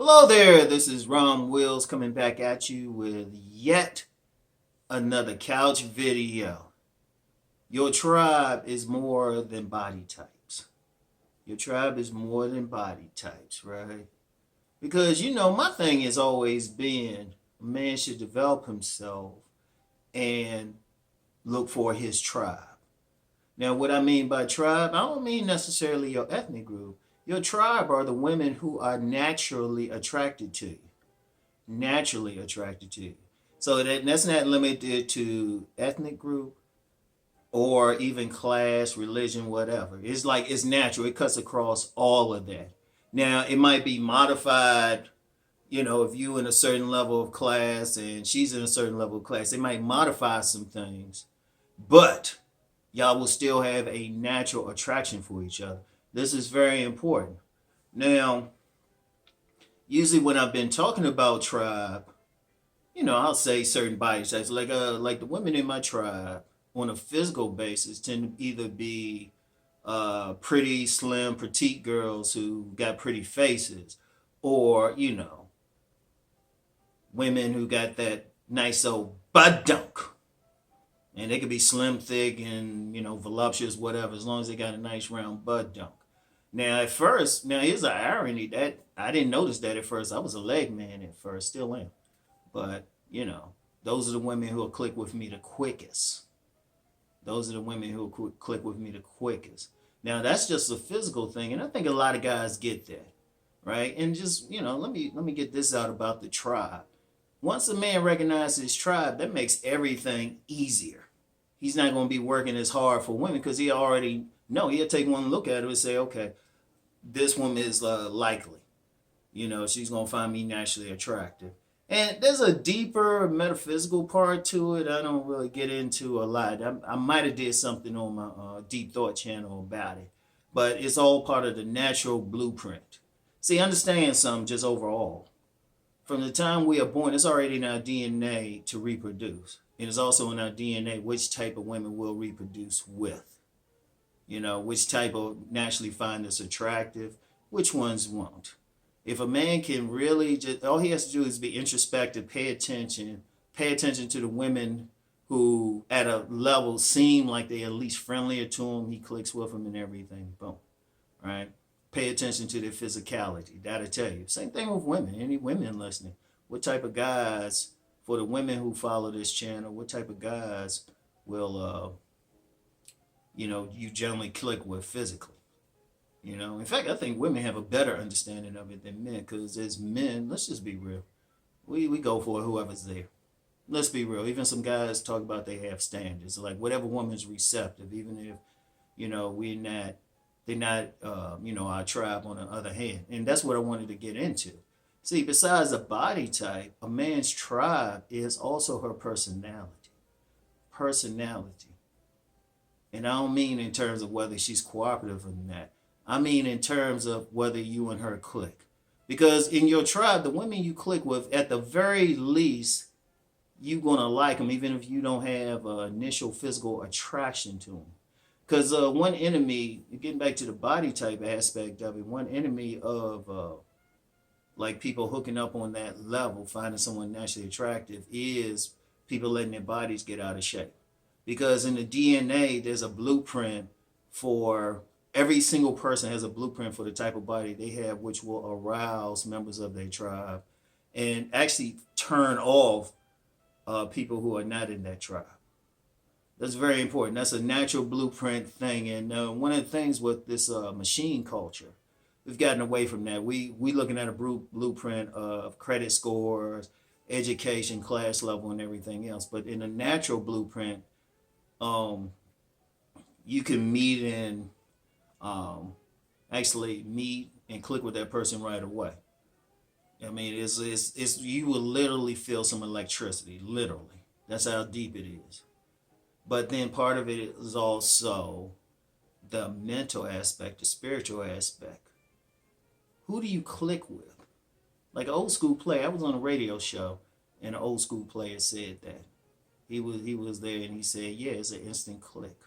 Hello there, this is Rom Wills coming back at you with yet another couch video. Your tribe is more than body types. Your tribe is more than body types, right? Because, my thing has always been a man should develop himself and look for his tribe. Now, what I mean by tribe, I don't mean necessarily your ethnic group. Your tribe are the women who are naturally attracted to you. Naturally attracted to you. So that's not limited to ethnic group or even class, religion, whatever. It's like it's natural. It cuts across all of that. Now, it might be modified, if you in a certain level of class and she's in a certain level of class, it might modify some things, but y'all will still have a natural attraction for each other. This is very important. Now, usually when I've been talking about tribe, I'll say certain body types, like the women in my tribe on a physical basis tend to either be pretty slim, petite girls who got pretty faces, or women who got that nice old butt dunk, and they could be slim, thick, and voluptuous, whatever, as long as they got a nice round butt dunk. Now, at first, here's an irony that I didn't notice that at first. I was a leg man at first, still am. But, those are the women who will click with me the quickest. Those are the women who will click with me the quickest. Now, that's just a physical thing, and I think a lot of guys get that, right? And just, let me get this out about the tribe. Once a man recognizes his tribe, that makes everything easier. He's not going to be working as hard for women because he already know. He'll take one look at her and say, okay, this woman is likely. She's going to find me naturally attractive. And there's a deeper metaphysical part to it. I don't really get into a lot. I might have did something on my Deep Thought channel about it. But it's all part of the natural blueprint. See, understand something just overall. From the time we are born, it's already in our DNA to reproduce. It is also in our DNA which type of women we'll reproduce with. Which type will naturally find us attractive, which ones won't. If a man can really just, all he has to do is be introspective, pay attention to the women who at a level seem like they're at least friendlier to him, he clicks with them and everything, boom, right? Pay attention to their physicality, that'll tell you. Same thing with women, any women listening. What type of guys, for the women who follow this channel, what type of guys will, you generally click with physically? In fact, I think women have a better understanding of it than men, because as men, let's just be real. We go for whoever's there. Let's be real. Even some guys talk about they have standards. Like whatever woman's receptive, even if, they're not, our tribe on the other hand. And that's what I wanted to get into. See, besides the body type, a man's tribe is also her personality. Personality. And I don't mean in terms of whether she's cooperative or not. I mean in terms of whether you and her click. Because in your tribe, the women you click with, at the very least, you're going to like them, even if you don't have initial physical attraction to them. Because one enemy, getting back to the body type aspect of it, one enemy of like people hooking up on that level, finding someone naturally attractive, is people letting their bodies get out of shape. Because in the DNA, there's a blueprint for every single person has a blueprint for the type of body they have, which will arouse members of their tribe and actually turn off people who are not in that tribe. That's very important. That's a natural blueprint thing. And one of the things with this machine culture, we've gotten away from that. We looking at a blueprint of credit scores, education, class level, and everything else. But in a natural blueprint, you can meet and actually meet and click with that person right away. I mean, it's you will literally feel some electricity, literally. That's how deep it is. But then part of it is also the mental aspect, the spiritual aspect. Who do you click with? Like an old school player, I was on a radio show, and an old school player said that. He was there, and he said, yeah, it's an instant click.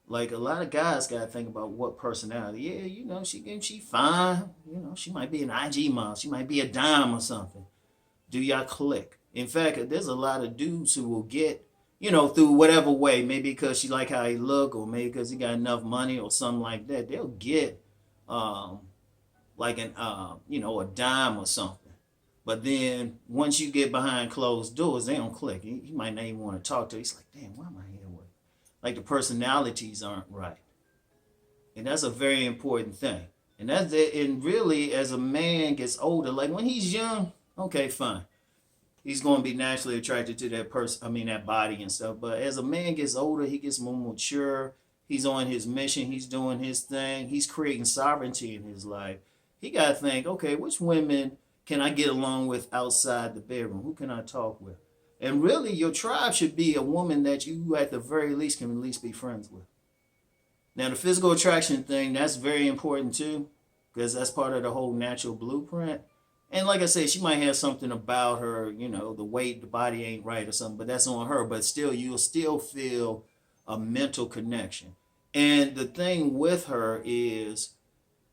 Like a lot of guys got to think about what personality. Yeah, she fine. She might be an IG model. She might be a dime or something. Do y'all click? In fact, there's a lot of dudes who will get, through whatever way, maybe because she like how he look, or maybe because he got enough money or something like that. They'll get, um, like a dime or something. But then once you get behind closed doors, they don't click. He might not even want to talk to you. He's like, damn, why am I here with? Like the personalities aren't right. And that's a very important thing. And that's it. And really, as a man gets older, like when he's young, okay, fine. He's going to be naturally attracted to that person, that body and stuff. But as a man gets older, he gets more mature. He's on his mission. He's doing his thing. He's creating sovereignty in his life. He got to think, okay, which women can I get along with outside the bedroom? Who can I talk with? And really, your tribe should be a woman that you, at the very least, can at least be friends with. Now, the physical attraction thing, that's very important too, because that's part of the whole natural blueprint. And like I said, she might have something about her, the weight, the body ain't right or something, but that's on her. But still, you'll still feel a mental connection. And the thing with her is,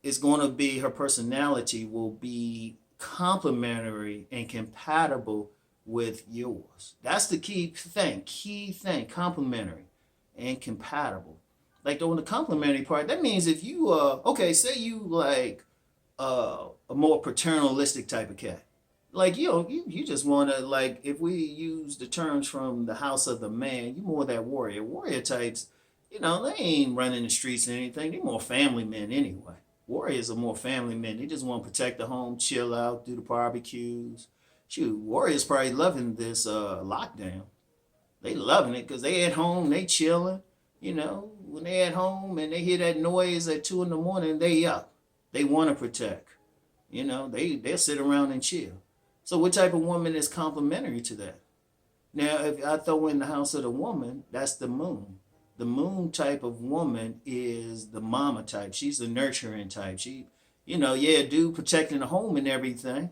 it's going to be her personality will be complementary and compatible with yours. That's the key thing, complementary and compatible. Like on the complementary part, that means if you say you like a more paternalistic type of cat. Like you just want to, like, if we use the terms from the house of the man, you more that warrior types. They ain't running the streets or anything. They more family men anyway. Warriors are more family men. They just want to protect the home, chill out, do the barbecues. Shoot, warriors probably loving this lockdown. They loving it because they at home, they chilling. When they at home and they hear that noise at 2 a.m, they up. They want to protect. They'll sit around and chill. So what type of woman is complementary to that? Now, if I throw in the house of the woman, that's the moon. The moon type of woman is the mama type. She's the nurturing type. She, dude protecting the home and everything.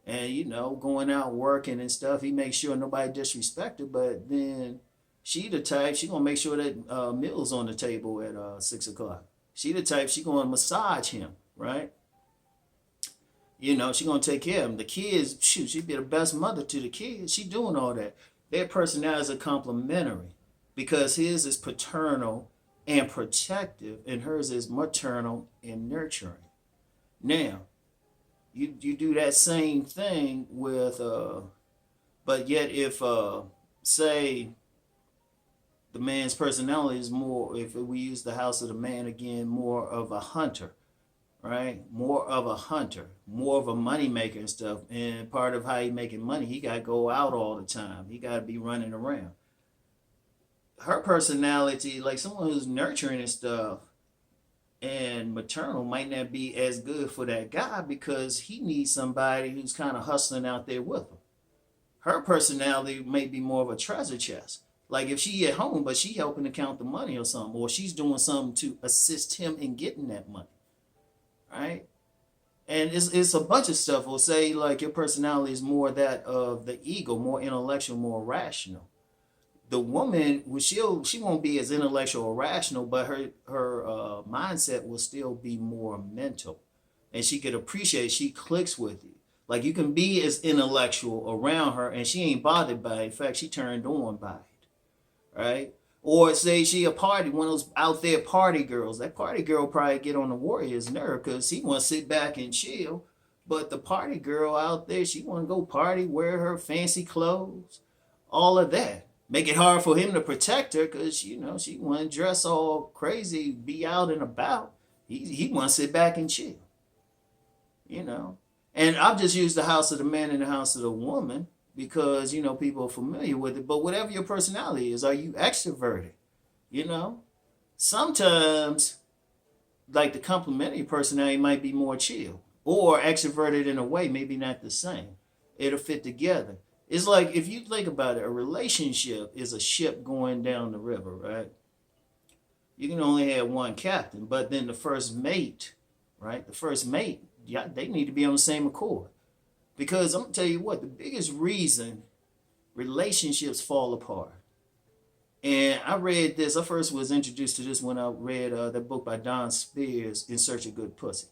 And, going out working and stuff. He makes sure nobody disrespected. But then she the type, she going to make sure that meal's on the table at 6 o'clock. She the type, she going to massage him, right? She going to take care of him. The kids, shoot, she be the best mother to the kids. She doing all that. Their personalities are complementary because his is paternal and protective and hers is maternal and nurturing. Now, you do that same thing with, but yet if, say, the man's personality is more, if we use the house of the man again, more of a hunter, right? More of a hunter, more of a money maker and stuff. And part of how he making money, he got to go out all the time. He got to be running around. Her personality, like someone who's nurturing and stuff and maternal, might not be as good for that guy because he needs somebody who's kind of hustling out there with him. Her personality may be more of a treasure chest. Like if she at home, but she helping to count the money or something, or she's doing something to assist him in getting that money, right? And it's a bunch of stuff. We'll say like your personality is more that of the ego, more intellectual, more rational. The woman, well, she won't be as intellectual or rational, but her mindset will still be more mental, and she could appreciate. She clicks with you. Like you can be as intellectual around her, and she ain't bothered by it. In fact, she turned on by it. Right? Or say she a party, one of those out there party girls. That party girl probably get on the warrior's nerve because he want to sit back and chill. But the party girl out there, she want to go party, wear her fancy clothes, all of that. Make it hard for him to protect her because, she want to dress all crazy, be out and about. He want to sit back and chill. And I've just used the house of the man and the house of the woman because, people are familiar with it. But whatever your personality is, are you extroverted? Sometimes, like the complementary personality might be more chill or extroverted in a way, maybe not the same. It'll fit together. It's like, if you think about it, a relationship is a ship going down the river, right? You can only have one captain, but then the first mate, right? The first mate, yeah, they need to be on the same accord. Because I'm going to tell you what, the biggest reason relationships fall apart And I read this. I first was introduced to this when I read that book by Don Spears, In Search of Good Pussy.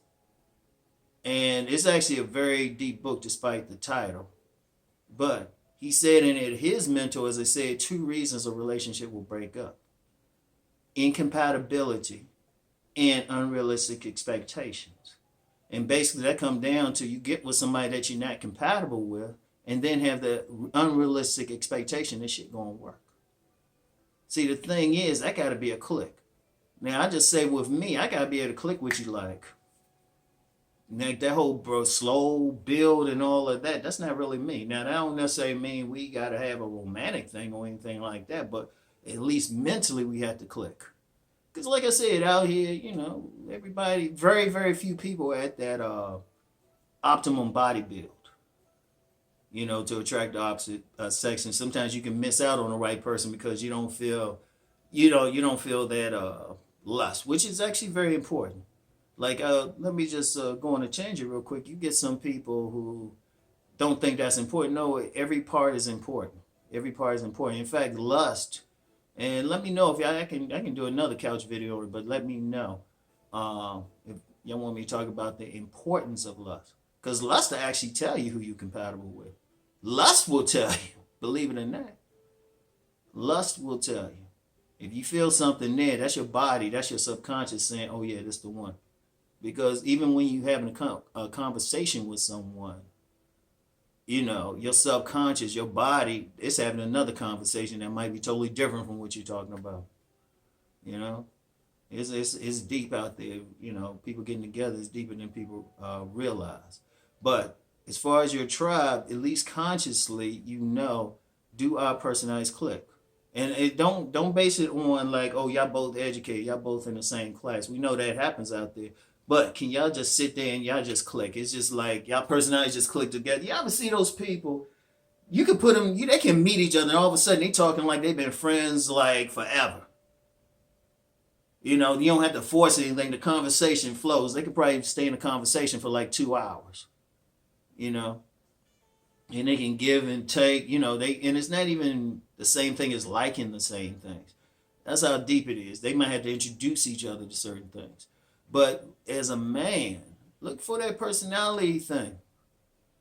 And it's actually a very deep book despite the title. But he said in it, his mentor, as I said, 2 reasons a relationship will break up: incompatibility and unrealistic expectations. And basically that comes down to you get with somebody that you're not compatible with and then have the unrealistic expectation this shit gonna work. See, the thing is, that gotta be a click. Now I just say with me, I gotta be able to click with you like that whole slow build and all of that, that's not really me. Now that don't necessarily mean we gotta have a romantic thing or anything like that, but at least mentally we have to click. Because like I said, out here, everybody, very, very few people are at that optimum body build, to attract the opposite sex. And sometimes you can miss out on the right person because you don't feel, you don't feel that lust, which is actually very important. Like, let me just go on a tangent real quick. You get some people who don't think that's important. No, every part is important. Every part is important. In fact, lust. And let me know if I can do another couch video, but let me know if y'all want me to talk about the importance of lust. Because lust will actually tell you who you're compatible with. Lust will tell you, believe it or not. Lust will tell you. If you feel something there, that's your body, that's your subconscious saying, oh yeah, that's the one. Because even when you're having a conversation with someone, your subconscious, your body, it's having another conversation that might be totally different from what you're talking about. It's deep out there. People getting together is deeper than people realize. But as far as your tribe, at least consciously, do our personalities click? And it don't base it on like, oh, y'all both educated, y'all both in the same class. We know that happens out there. But can y'all just sit there and y'all just click? It's just like y'all personalities just click together. You ever see those people? You could put them, they can meet each other and all of a sudden they talking like they've been friends like forever. You don't have to force anything. The conversation flows. They could probably stay in a conversation for like 2 hours. And they can give and take, and it's not even the same thing as liking the same things. That's how deep it is. They might have to introduce each other to certain things. But as a man, look for that personality thing.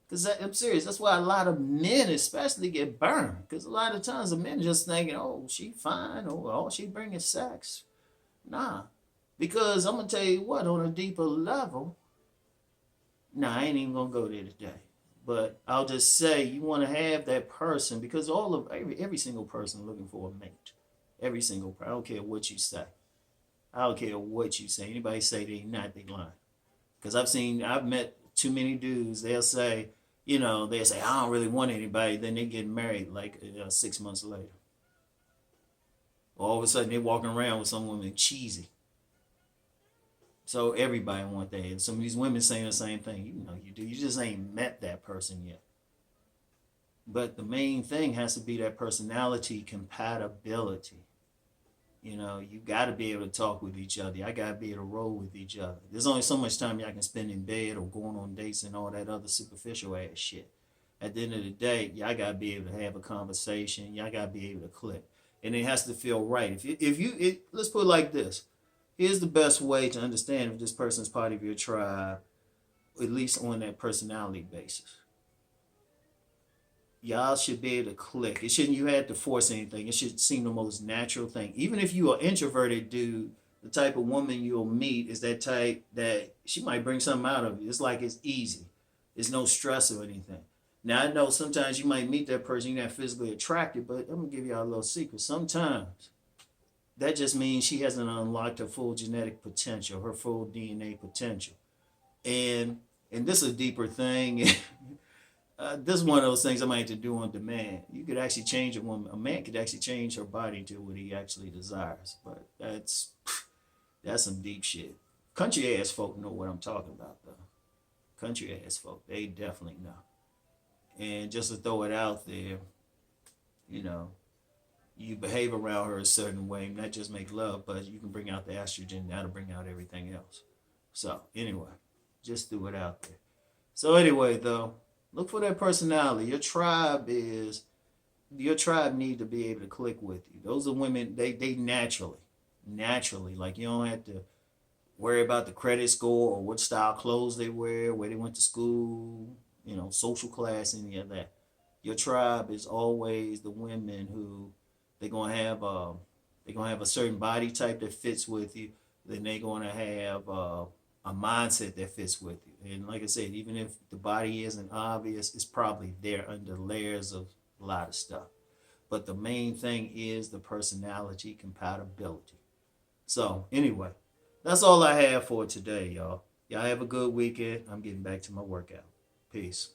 Because I'm serious. That's why a lot of men especially get burned. Because a lot of times the men just thinking, oh, she fine. Or all she bring is sex. Nah. Because I'm going to tell you what, on a deeper level, I ain't even going to go there today. But I'll just say you want to have that person because every single person looking for a mate. Every single person. I don't care what you say. I don't care what you say. Anybody say they not, they lying. Because I've met too many dudes. They'll say, I don't really want anybody. Then they get married like 6 months later. All of a sudden they're walking around with some woman cheesy. So everybody want that. And some of these women saying the same thing. You do. You just ain't met that person yet. But the main thing has to be that personality compatibility. You got to be able to talk with each other. I got to be able to roll with each other. There's only so much time y'all can spend in bed or going on dates and all that other superficial ass shit. At the end of the day, y'all got to be able to have a conversation. Y'all got to be able to click. And it has to feel right. Let's put it like this. Here's the best way to understand if this person's part of your tribe, at least on that personality basis. Y'all should be able to click. You have to force anything. It should seem the most natural thing. Even if you are introverted dude, the type of woman you'll meet is that type that she might bring something out of you. It's like it's easy. There's no stress or anything. Now, I know sometimes you might meet that person, you're not physically attracted, but I'm going to give y'all a little secret. Sometimes that just means she hasn't unlocked her full genetic potential, her full DNA potential. And this is a deeper thing. This is one of those things I might have to do on demand. You could actually change a woman. A man could actually change her body to what he actually desires. But that's some deep shit. Country ass folk know what I'm talking about, though. Country ass folk, they definitely know. And just to throw it out there, you behave around her a certain way, not just make love, but you can bring out the estrogen, that'll bring out everything else. So anyway, just threw it out there. So anyway, though, look for that personality. Your tribe is your tribe need to be able to click with you. Those are women, they naturally, like you don't have to worry about the credit score or what style clothes they wear, where they went to school, social class, any of that. Your tribe is always the women who they're gonna have a certain body type that fits with you. Then they're gonna have a mindset that fits with you. And like I said, even if the body isn't obvious, it's probably there under layers of a lot of stuff. But the main thing is the personality compatibility. So anyway, that's all I have for today, y'all. Y'all have a good weekend. I'm getting back to my workout. Peace.